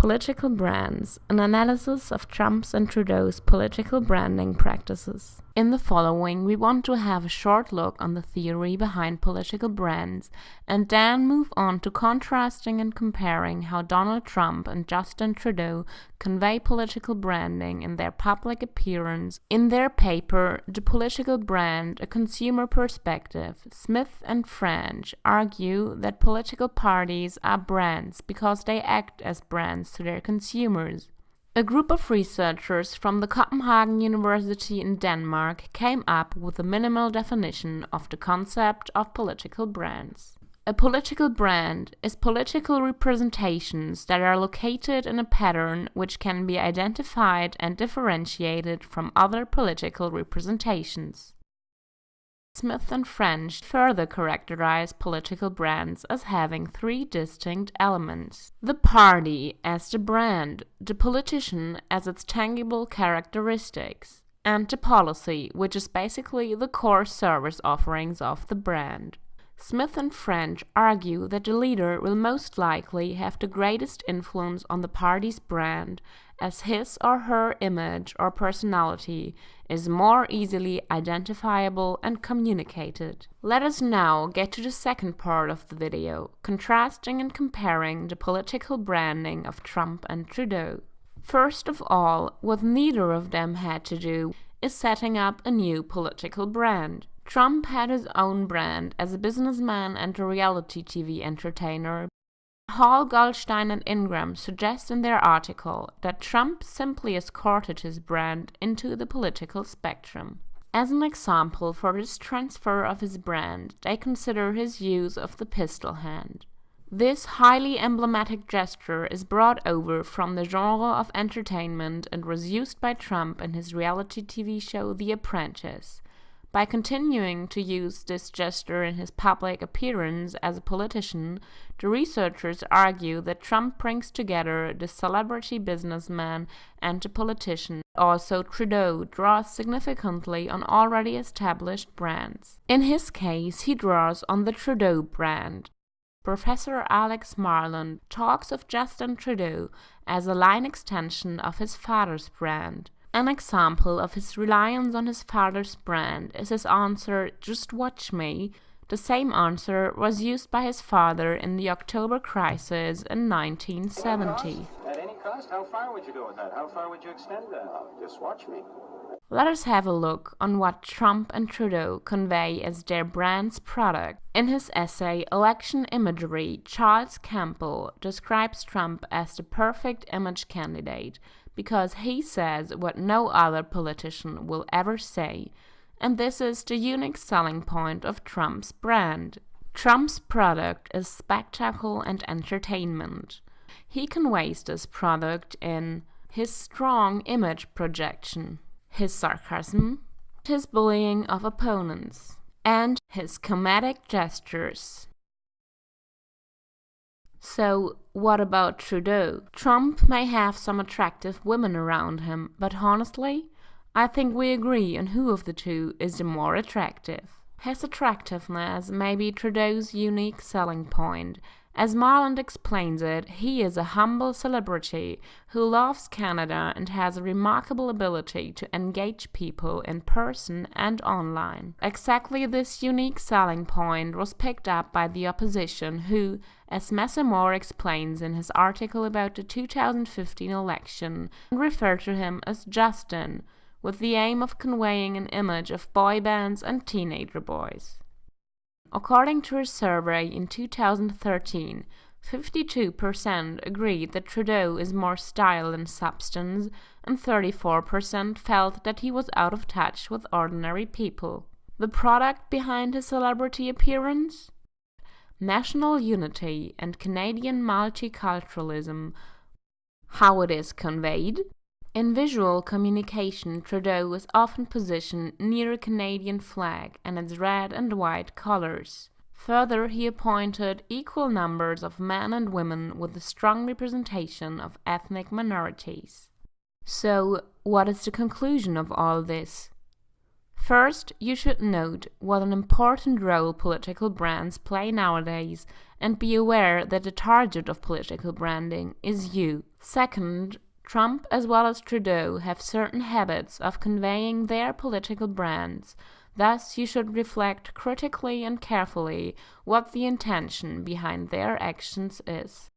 Political brands, an analysis of Trump's and Trudeau's political branding practices. In the following, we want to have a short look on the theory behind political brands, and then move on to contrasting and comparing how Donald Trump and Justin Trudeau convey political branding in their public appearance. In their paper, The Political Brand, A Consumer Perspective, Smith and French argue that political parties are brands because they act as brands to their consumers. A group of researchers from the Copenhagen University in Denmark came up with a minimal definition of the concept of political brands. A political brand is political representations that are located in a pattern which can be identified and differentiated from other political representations. Smith and French further characterize political brands as having three distinct elements: the party as the brand, the politician as its tangible characteristics, and the policy, which is basically the core service offerings of the brand. Smith and French argue that the leader will most likely have the greatest influence on the party's brand, as his or her image or personality is more easily identifiable and communicated. Let us now get to the second part of the video, contrasting and comparing the political branding of Trump and Trudeau. First of all, what neither of them had to do is setting up a new political brand. Trump had his own brand as a businessman and a reality TV entertainer. Hall, Goldstein, and Ingram suggest in their article that Trump simply escorted his brand into the political spectrum. As an example for this transfer of his brand, they consider his use of the pistol hand. This highly emblematic gesture is brought over from the genre of entertainment and was used by Trump in his reality TV show The Apprentice. By continuing to use this gesture in his public appearance as a politician, the researchers argue that Trump brings together the celebrity businessman and the politician. Also, Trudeau draws significantly on already established brands. In his case, he draws on the Trudeau brand. Professor Alex Marland talks of Justin Trudeau as a line extension of his father's brand. An example of his reliance on his father's brand is his answer, "Just watch me." The same answer was used by his father in the October crisis in 1970. At any cost? How far would you go with that? How far would you extend that? Just watch me. Let us have a look on what Trump and Trudeau convey as their brand's product. In his essay Election Imagery, Charles Campbell describes Trump as the perfect image candidate because he says what no other politician will ever say, and this is the unique selling point of Trump's brand. Trump's product is spectacle and entertainment. He conveys this product in his strong image projection, his sarcasm, his bullying of opponents, and his comedic gestures. So, what about Trudeau? Trump may have some attractive women around him, but honestly, I think we agree on who of the two is the more attractive. His attractiveness may be Trudeau's unique selling point. As Marland explains it, he is a humble celebrity who loves Canada and has a remarkable ability to engage people in person and online. Exactly this unique selling point was picked up by the opposition who, as Messamore explains in his article about the 2015 election, referred to him as Justin, with the aim of conveying an image of boy bands and teenager boys. According to a survey in 2013, 52% agreed that Trudeau is more style than substance, and 34% felt that he was out of touch with ordinary people. The product behind his celebrity appearance? National unity and Canadian multiculturalism. How it is conveyed? In visual communication, Trudeau is often positioned near a Canadian flag and its red and white colors. Further, he appointed equal numbers of men and women with a strong representation of ethnic minorities. So, what is the conclusion of all this? First, you should note what an important role political brands play nowadays and be aware that the target of political branding is you. Second, Trump as well as Trudeau have certain habits of conveying their political brands. Thus, you should reflect critically and carefully what the intention behind their actions is.